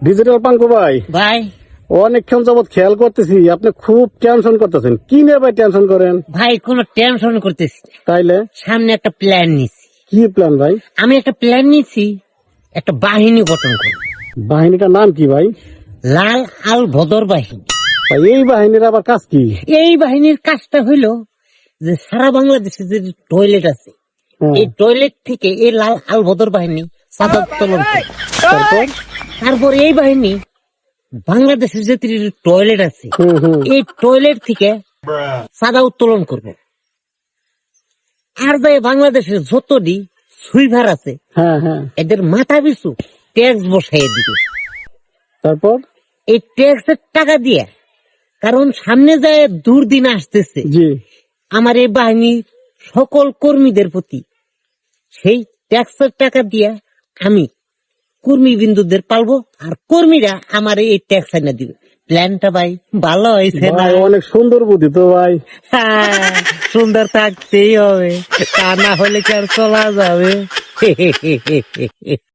Digital পাঙ্কু ভাই, ভাই অনেকক্ষণ যাবত খেয়াল করতেছি আপনি খুব টেনশন করতেছেন। কি নিয়ে ভাই টেনশন করেন? ভাই কোনো টেনশন করতেছি না। তাইলে সামনে একটা প্ল্যান নিছি। কি প্ল্যান ভাই? আমি একটা প্ল্যান নিছি, একটা বাহিনী গঠন করব। বাহিনীটার নাম কি ভাই? লাল আল বদর বাহিনী। ভাই এই বাহিনীর আবার কাজ কি? এই বাহিনীর কাজটা হইলো যে সারা বাংলাদেশে যে টয়লেট আছে, হ্যাঁ, এই টয়লেট থেকে এই লাল আল বদর বাহিনী চাঁদা উত্তোলন করে। তারপর? তারপর এই বাহিনী বাংলাদেশের যে টয়লেট আছে, হুম। এই টয়লেট থেকে চাঁদা উত্তোলন করবে। আর যে বাংলাদেশের যতটি সুইভার আছে হ্যাঁ। এদের মাথা পিছু ট্যাক্স বসাইয়ে দিবে। তারপর? এই ট্যাক্সের টাকা দিয়ে, কারণ সামনে যায় দুর্দিন আসতেছে, জি। আমার এই বাহিনী সকল কর্মীদের প্রতি সেই ট্যাক্সের টাকা দিয়ে আমি কর্মী বিন্দুদের পালবো, আর কর্মীরা আমার এই ট্যাক্স আইনা দিবে। প্ল্যানটা ভাই ভালো হয়েছে না? ভাই অনেক সুন্দর বুদ্ধি তো ভাই। হ্যাঁ, সুন্দর থাকতেই হবে, তা না হলে কি আর চলা যাবে?